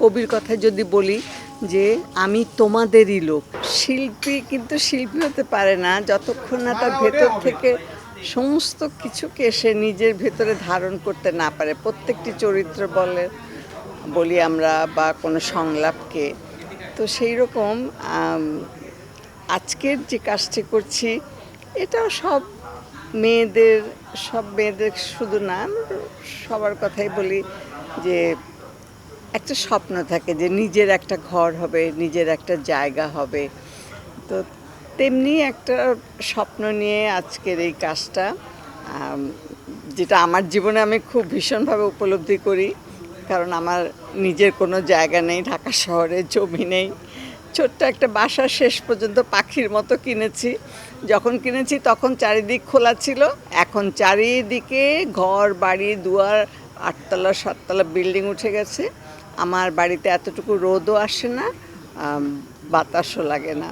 কবির কথা যদি বলি যে আমি তোমাদেরই লোক। শিল্পী কিন্তু শিল্পী হতে পারে না যতক্ষণ না তার ভেতর থেকে সমস্ত কিছুকে সে নিজের ভেতরে ধারণ করতে না পারে। প্রত্যেকটি চরিত্র বলি আমরা বা কোনো সংলাপকে। তো সেই রকম আজকের যে কাজটি করছি এটাও সব মেয়েদের শুধু না, সবার কথাই বলি যে একটা স্বপ্ন থাকে যে নিজের একটা ঘর হবে, নিজের একটা জায়গা হবে। তো তেমনি একটা স্বপ্ন নিয়ে আজকের এই কাজটা, যেটা আমার জীবনে আমি খুব ভীষণভাবে উপলব্ধি করি। কারণ আমার নিজের কোনো জায়গা নেই, ঢাকা শহরে জমি নেই, ছোট্ট একটা বাসা শেষ পর্যন্ত পাখির মতো কিনেছি। যখন কিনেছি তখন চারিদিক খোলা ছিল, এখন চারিদিকে ঘর বাড়ি দুয়ার, 8তলা 7তলা বিল্ডিং উঠে গেছে। আমার বাড়িতে এতটুকু রোদও আসে না, বাতাসও লাগে না।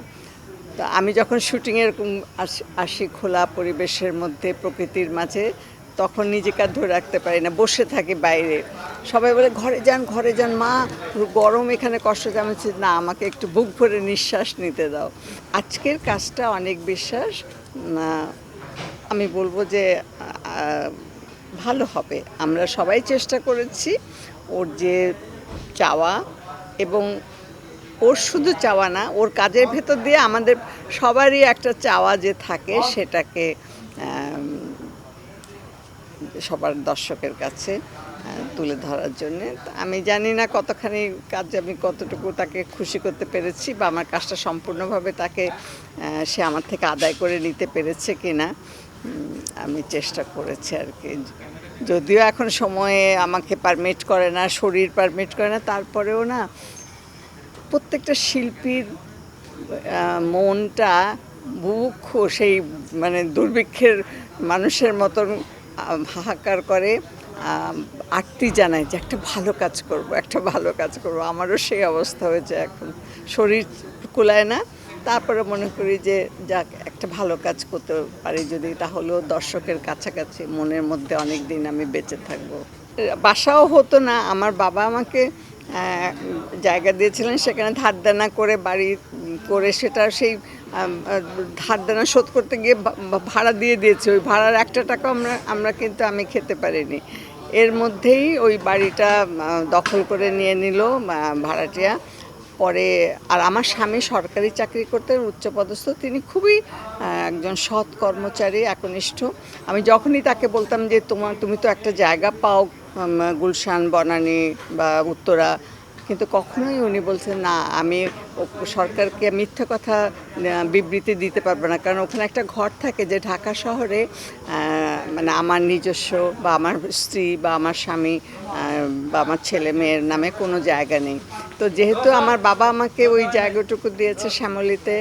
তো আমি যখন শুটিংয়ের আসি খোলা পরিবেশের মধ্যে প্রকৃতির মাঝে, তখন নিজেকে আর ধরে রাখতে পারি না, বসে থাকি বাইরে। সবাই বলে ঘরে যান মা, গরম এখানে কষ্ট জানাচ্ছি না, আমাকে একটু বুক ভরে নিঃশ্বাস নিতে দাও। আজকের কাজটা অনেক বিশ্বাস, আমি বলবো যে ভালো হবে। আমরা সবাই চেষ্টা করেছি ওর যে চাওয়া, এবং ওর শুধু চাওয়া না, ওর কাজের ভেতর দিয়ে আমাদের সবারই একটা চাওয়া যে থাকে, সেটাকে সবার দর্শকের কাছে তুলে ধরার জন্যে। আমি জানি না কতখানি কাজ আমি কতটুকু তাকে খুশি করতে পেরেছি, বা আমার কাজটা সম্পূর্ণভাবে তাকে সে আমার থেকে আদায় করে নিতে পেরেছে কি না। আমি চেষ্টা করেছি আর কি, যদিও এখন সময়ে আমাকে পারমিট করে না, শরীর পারমিট করে না, তারপরেও না প্রত্যেকটা শিল্পীর মনটা বুভুক্ষ, সেই মানে দুর্ভিক্ষের মানুষের মতন হাহাকার করে, আরতি জানায় যে একটা ভালো কাজ করব। আমারও সেই অবস্থা হয়েছে, এখন শরীর কুলায় না, তারপরে মনে করি যে যাক একটা ভালো কাজ করতে পারি যদি, তাহলেও দর্শকের কাছাকাছি মনের মধ্যে অনেক দিন আমি বেঁচে থাকবো। বাসাও হতো না, আমার বাবা আমাকে জায়গা দিয়েছিলেন, সেখানে ধার দেনা করে বাড়ি করে সেটা সেই ধার দেনা শোধ করতে গিয়ে ভাড়া দিয়ে দিয়েছে। ওই ভাড়ার একটা টাকা আমরা কিন্তু আমি খেতে পারিনি। এর মধ্যেই ওই বাড়িটা দখল করে নিয়ে নিল ভাড়াটিয়া। পরে আর আমার স্বামী সরকারি চাকরি করতেন, উচ্চপদস্থ, তিনি খুবই একজন সৎ কর্মচারী, একনিষ্ঠ। আমি যখনই তাকে বলতাম যে তুমি তো একটা জায়গা পাও গুলশান, বনানী বা উত্তরা, কিন্তু কখনোই উনি বলছেন না, আমি সরকারকে মিথ্যা কথা বিবৃতি দিতে পারবো না, কারণ ওখানে একটা ঘর থাকে যে ঢাকা শহরে মানে আমার নিজস্ব বা আমার স্ত্রী বা আমার স্বামী বা আমার ছেলে মেয়ের নামে কোনো জায়গা নেই। তো যেহেতু আমার বাবা আমাকে ওই জায়গাটুকু দিয়েছে শ্যামলীতে,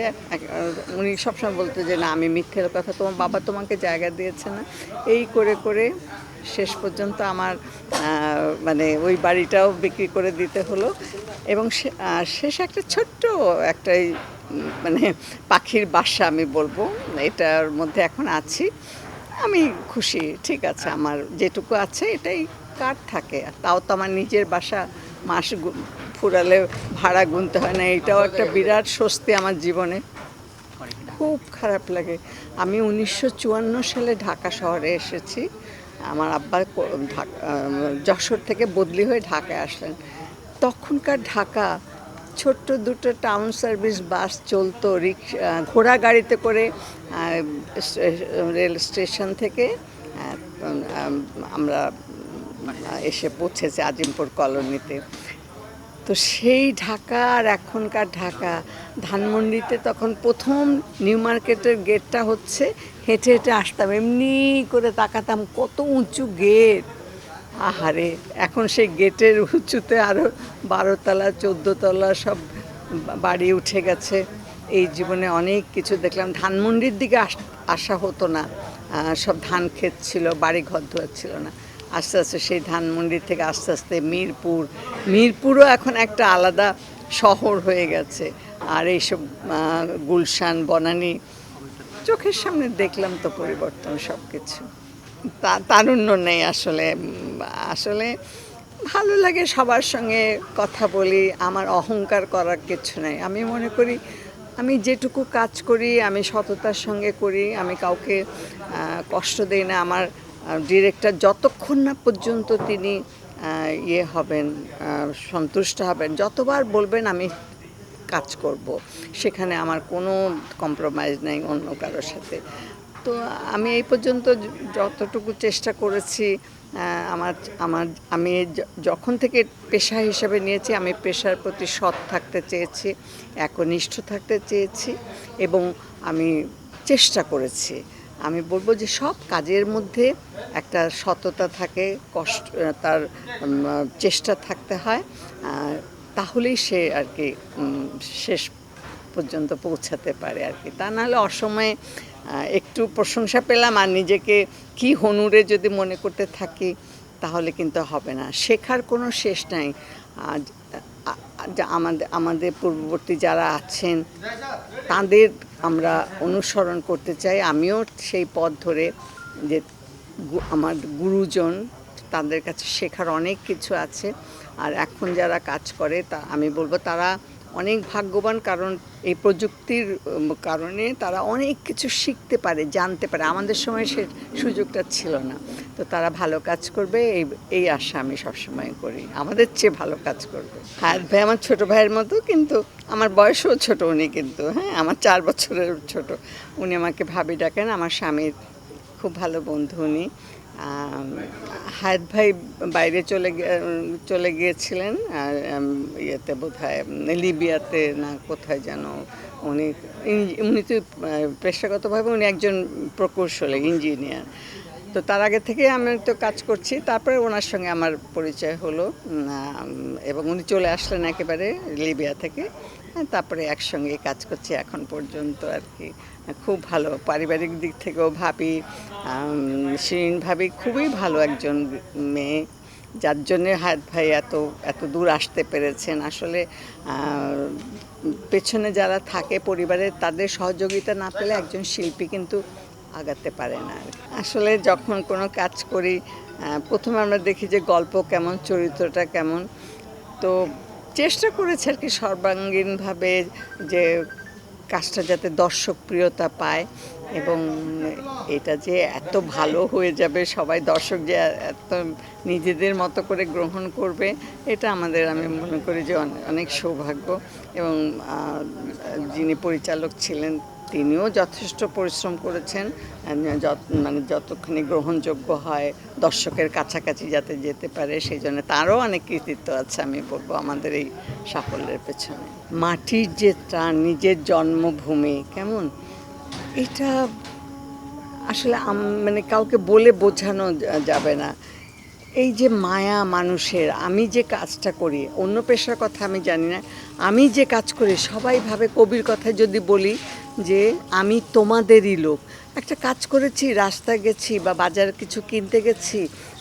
উনি সবসময় বলতে যে না, আমি মিথ্যের কথা, তোমার বাবা তোমাকে জায়গা দিয়েছে না। এই করে করে শেষ পর্যন্ত আমার মানে ওই বাড়িটাও বিক্রি করে দিতে হলো, এবং শেষ একটা ছোট্ট একটা মানে পাখির বাসা আমি বলবো, এটার মধ্যে এখন আছি। আমি খুশি, ঠিক আছে, আমার যেটুকু আছে এটাই কার থাকে, তাও তো আমার নিজের বাসা, মাস ফুরালে ভাড়া গুনতে হয় না, এটাও একটা বিরাট স্বস্তি আমার জীবনে। খুব খারাপ লাগে। আমি 1954 সালে ঢাকা শহরে এসেছি। আমার আব্বা যশোর থেকে বদলি হয়ে ঢাকায় আসলেন। তখনকার ঢাকা, ছোট্ট দুটো টাউন সার্ভিস বাস চলতো, ঘোড়া গাড়িতে করে রেল স্টেশন থেকে আমরা এসে পৌঁছেছি আজিমপুর কলোনিতে। তো সেই ঢাকা আর এখনকার ঢাকা, ধানমন্ডিতে তখন প্রথম নিউ মার্কেটের গেটটা হচ্ছে, হেঁটে হেঁটে আসতাম, এমনি করে তাকাতাম, কত উঁচু গেট। আহারে, এখন সেই গেটের উঁচুতে আরও 12তলা 14তলা সব বাড়ি উঠে গেছে। এই জীবনে অনেক কিছু দেখলাম। ধানমন্ডির দিকে আসা হতো না, সব ধান ক্ষেত ছিল, বাড়ি ঘর দুয়ার ছিল না। আস্তে আস্তে সেই ধানমন্ডি থেকে আস্তে আস্তে মিরপুরও এখন একটা আলাদা শহর হয়ে গেছে। আর এইসব গুলশান, বনানী, চোখের সামনে দেখলাম তো পরিবর্তন সব কিছু। তারুণ্য নেই আসলে। আসলে ভালো লাগে সবার সঙ্গে কথা বলি। আমার অহংকার করার কিছু নাই। আমি মনে করি আমি যেটুকু কাজ করি আমি সততার সঙ্গে করি। আমি কাউকে কষ্ট দেই না। আমার ডিরেক্টর যতক্ষণ না পর্যন্ত তিনি ইয়ে হবেন, সন্তুষ্ট হবেন, যতবার বলবেন আমি কাজ করব। সেখানে আমার কোনো কম্প্রোমাইজ নেই অন্য কারোর সাথে। তো আমি এই পর্যন্ত যতটুকু চেষ্টা করেছি, আমার আমার আমি যখন থেকে পেশা হিসেবে নিয়েছি আমি পেশার প্রতি সৎ থাকতে চেয়েছি, একনিষ্ঠ থাকতে চেয়েছি এবং আমি চেষ্টা করেছি। আমি বলবো যে সব কাজের মধ্যে একটা সততা থাকে, কষ্ট তার চেষ্টা থাকতে হয়, তাহলেই সে আর কি শেষ পর্যন্ত পৌঁছাতে পারে আর কি। তা নাহলে অসময়ে একটু প্রশংসা পেলাম আর নিজেকে কি হনুরে যদি মনে করতে থাকি তাহলে কিন্তু হবে না। শেখার কোনো শেষ নাই। আমাদের পূর্ববর্তী যারা আছেন তাদের আমরা অনুসরণ করতে চাই। আমিও সেই পথ ধরে যে আমার গুরুজন, তাদের কাছে শেখার অনেক কিছু আছে। আর এখন যারা কাজ করে তা আমি বলবো তারা অনেক ভাগ্যবান, কারণ এই প্রযুক্তির কারণে তারা অনেক কিছু শিখতে পারে, জানতে পারে। আমাদের সময় সে সুযোগটা ছিল না। তো তারা ভালো কাজ করবে এই আশা আমি সবসময় করি, আমাদের চেয়ে ভালো কাজ করবে। হায়াত ভাই আমার ছোটো ভাইয়ের মতো, কিন্তু আমার বয়সও ছোট উনি, কিন্তু হ্যাঁ আমার 4 বছরের ছোট। উনি আমাকে ভাবি ডাকেন। আমার স্বামীর খুব ভালো বন্ধু উনি। হায়াত ভাই বাইরে চলে গিয়েছিলেন আর ইয়েতে বোধহয় লিবিয়াতে না কোথায় যেন। উনি উনি তো পেশাগতভাবে উনি একজন প্রকৌশলী, ইঞ্জিনিয়ার। তো তার আগে থেকে আমি তো কাজ করছি, তারপরে ওনার সঙ্গে আমার পরিচয় হলো এবং উনি চলে আসলেন একেবারে লিবিয়া থেকে। তারপরে একসঙ্গে কাজ করছি এখন পর্যন্ত আর কি। খুব ভালো, পারিবারিক দিক থেকেও ভাবি, শিরিন ভাবি খুবই ভালো একজন মেয়ে, যার জন্যে হায়াত ভাই এত দূর আসতে পেরেছেন। আসলে পেছনে যারা থাকে পরিবারের, তাদের সহযোগিতা না পেলে একজন শিল্পী কিন্তু আগাতে পারে না। আসলে যখন কোনো কাজ করি প্রথমে আমরা দেখি যে গল্প কেমন, চরিত্রটা কেমন। তো চেষ্টা করেছি আর কি সর্বাঙ্গীনভাবে যে কাজটা যাতে দর্শক প্রিয়তা পায় এবং এটা যে এত ভালো হয়ে যাবে, সবাই দর্শক যে এত নিজেদের মতো করে গ্রহণ করবে, এটা আমাদের, আমি মনে করি যে অনেক সৌভাগ্য। এবং যিনি পরিচালক ছিলেন তিনিও যথেষ্ট পরিশ্রম করেছেন, মানে যতক্ষণই গ্রহণযোগ্য হয়, দর্শকের কাছাকাছি যাতে যেতে পারে, সেই জন্য তারও অনেক কৃতিত্ব আছে আমি বলবো আমাদের এই সাফল্যের পেছনে। মাটির যে টান, নিজের জন্মভূমি কেমন, এটা আসলে মানে কাউকে বলে বোঝানো যাবে না। এই যে মায়া মানুষের, আমি যে কাজটা করি, অন্য পেশার কথা আমি জানি না, আমি যে কাজ করি সবাই ভাবে, কবির কথায় যদি বলি যে আমি তোমাদেরই লোক। একটা কাজ করেছি, রাস্তায় গেছি বা বাজারে কিছু কিনতে গেছি,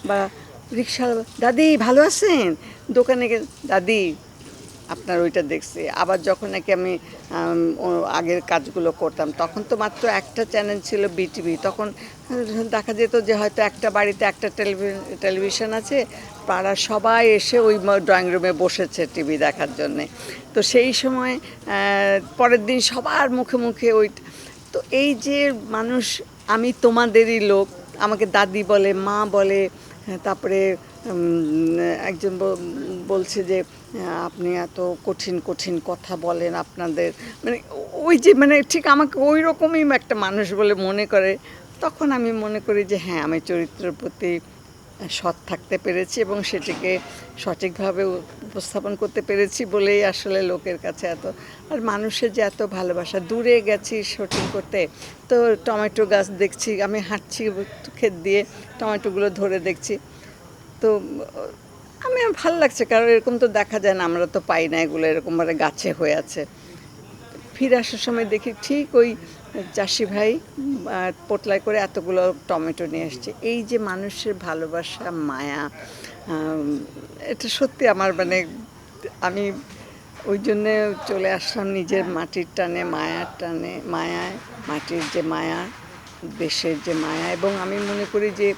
বা রিক্সা, দাদি ভালো আছেন, দোকানে দাদি আপনার ওইটা দেখছি। আবার যখন নাকি আমি আগের কাজগুলো করতাম তখন তো মাত্র একটা চ্যানেল ছিল, বিটিভি। তখন দেখা যেত যে হয়তো একটা বাড়িতে একটা টেলিভিশন আছে, পাড়ার সবাই এসে ওই ড্রয়িং রুমে বসেছে টিভি দেখার জন্যে। তো সেই সময় পরের দিন সবার মুখে মুখে ওই। তো এই যে মানুষ, আমি তোমাদেরই লোক, আমাকে দাদি বলে, মা বলে। তারপরে একজন বলছে যে আপনি এত কঠিন কঠিন কথা বলেন, আপনাদের মানে ওই যে মানে ঠিক আমাকে ওই রকমই একটা মানুষ বলে মনে করে। তখন আমি মনে করি যে হ্যাঁ, আমি চরিত্রের প্রতি সৎ থাকতে পেরেছি এবং সেটিকে সঠিকভাবে উপস্থাপন করতে পেরেছি বলেই আসলে লোকের কাছে এত। আর মানুষের যে এত ভালোবাসা, দূরে গেছি শুটিং করতে, তো টমেটো গাছ দেখছি, আমি হাঁটছি ক্ষেত দিয়ে, টমেটোগুলো ধরে দেখছি, তো আমি ভালো লাগছে, কারণ এরকম তো দেখা যায় না, আমরা তো পাই না এগুলো এরকমভাবে গাছে হয়ে আছে। ফিরে আসার সময় দেখি ঠিক ওই চাষি ভাই পোটলায় করে এতগুলো টমেটো নিয়ে এসছে। এই যে মানুষের ভালোবাসা, মায়া, এটা সত্যি আমার মানে আমি ওই জন্যে চলে আসলাম নিজের মাটির টানে, মায়ার টানে, মায়ায়, মাটির যে মায়া, দেশের যে মায়া। এবং আমি মনে করি যে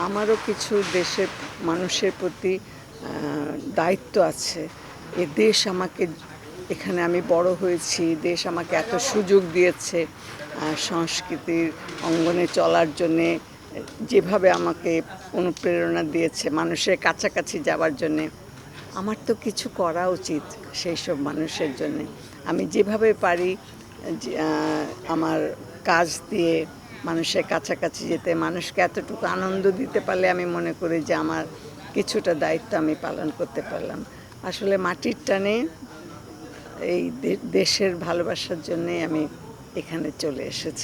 আমারও কিছু দেশের মানুষের প্রতি দায়িত্ব আছে। এ দেশ আমাকে, এখানে আমি বড় হয়েছি, দেশ আমাকে এত সুযোগ দিয়েছে সংস্কৃতির অঙ্গনে চলার জন্যে, যেভাবে আমাকে অনুপ্রেরণা দিয়েছে মানুষের কাছাকাছি যাওয়ার জন্যে। আমার তো কিছু করা উচিত সেই সব মানুষের জন্যে। আমি যেভাবে পারি আমার কাজ দিয়ে মানুষের কাছাকাছি যেতে, মানুষকে এতটুকু আনন্দ দিতে পারলে আমি মনে করি যে আমার কিছুটা দায়িত্ব আমি পালন করতে পারলাম। আসলে মাটির টানে এই দেশের ভালোবাসার জন্যেই আমি এখানে চলে এসেছি,